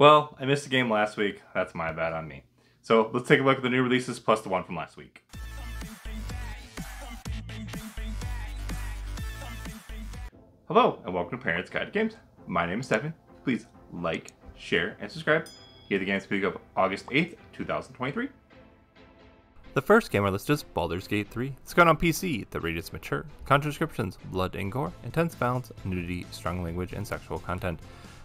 Well, I missed a game last week. That's my bad on me. So let's take a look at the new releases plus the one from last week. Hello and welcome to Parents Guide to Games. My name is Stefan. Please like, share, and subscribe. Here are the games speaking of August 8th, 2023. The first game on our list is Baldur's Gate 3. It's got on PC. The rating is mature, content descriptions, blood and gore, intense violence, nudity, strong language, and sexual content.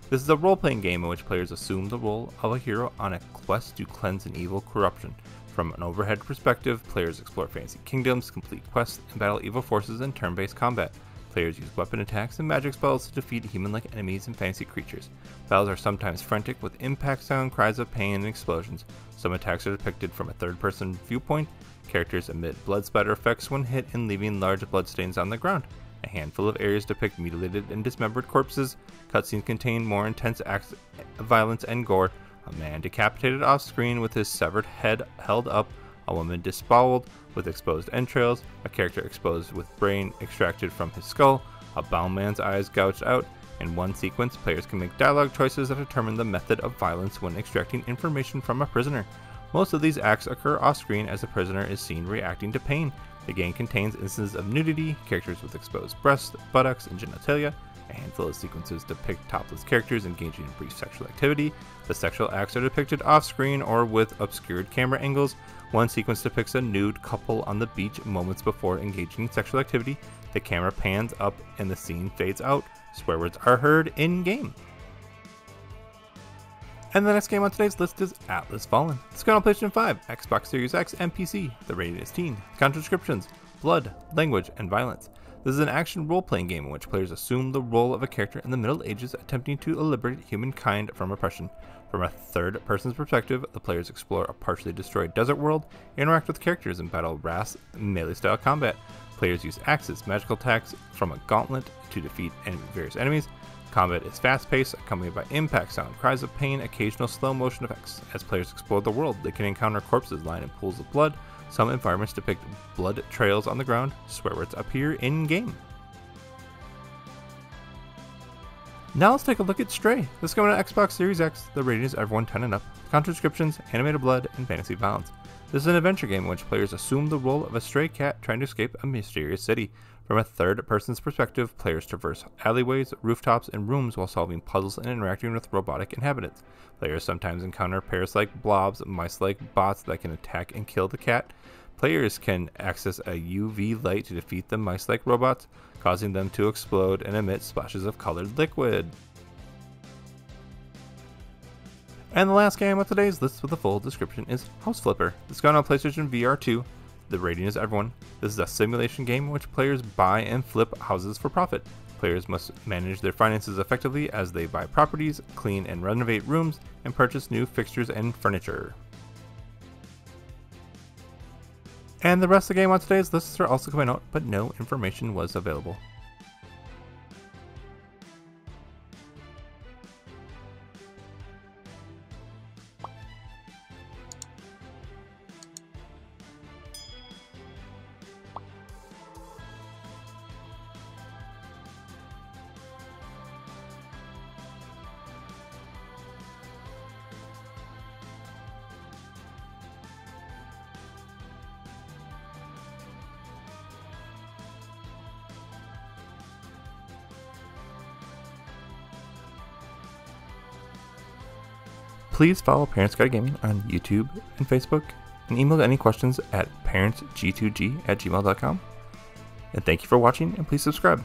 This is a role-playing game in which players assume the role of a hero on a quest to cleanse an evil corruption. From an overhead perspective, players explore fantasy kingdoms, complete quests, and battle evil forces in turn-based combat. Players use weapon attacks and magic spells to defeat human-like enemies and fantasy creatures. Battles are sometimes frantic with impact sound, cries of pain, and explosions. Some attacks are depicted from a third-person viewpoint. Characters emit blood splatter effects when hit and leaving large bloodstains on the ground. A handful of areas depict mutilated and dismembered corpses. Cutscenes contain more intense acts of violence and gore. A man decapitated off-screen with his severed head held up. A woman disemboweled with exposed entrails. A character exposed with brain extracted from his skull. A bound man's eyes gouged out. In one sequence, players can make dialogue choices that determine the method of violence when extracting information from a prisoner. Most of these acts occur off-screen as the prisoner is seen reacting to pain. The game contains instances of nudity, characters with exposed breasts, buttocks, and genitalia. A handful of sequences depict topless characters engaging in brief sexual activity. The sexual acts are depicted off-screen or with obscured camera angles. One sequence depicts a nude couple on the beach moments before engaging in sexual activity. The camera pans up and the scene fades out. Swear words are heard in-game. And the next game on today's list is Atlas Fallen. It's got on PlayStation 5, Xbox Series X, and PC. The rating is teen. Content descriptions, blood, language, and violence. This is an action role-playing game in which players assume the role of a character in the Middle Ages attempting to liberate humankind from oppression. From a third-person's perspective, the players explore a partially destroyed desert world, interact with characters, and battle melee-style combat. Players use axes, magical attacks from a gauntlet to defeat various enemies. Combat is fast-paced, accompanied by impact sound, cries of pain, occasional slow-motion effects. As players explore the world, they can encounter corpses lying in pools of blood. Some environments depict blood trails on the ground. Swear words appear in-game. Now let's take a look at Stray. This is coming to Xbox Series X. The rating is everyone 10 and up. Content descriptions, animated blood, and fantasy violence. This is an adventure game in which players assume the role of a stray cat trying to escape a mysterious city. From a third-person's perspective, players traverse alleyways, rooftops, and rooms while solving puzzles and interacting with robotic inhabitants. Players sometimes encounter parasite blobs, mice-like bots that can attack and kill the cat. Players can access a UV light to defeat the mice-like robots, causing them to explode and emit splashes of colored liquid. And the last game on today's list with a full description is House Flipper. It's gone on PlayStation VR 2. The rating is everyone. This is a simulation game in which players buy and flip houses for profit. Players must manage their finances effectively as they buy properties, clean and renovate rooms, and purchase new fixtures and furniture. And the rest of the game on today's lists are also coming out, but no information was available. Please follow Parents Guide Gaming on YouTube and Facebook, and email any questions at parentsg2g@gmail.com. And thank you for watching, and please subscribe.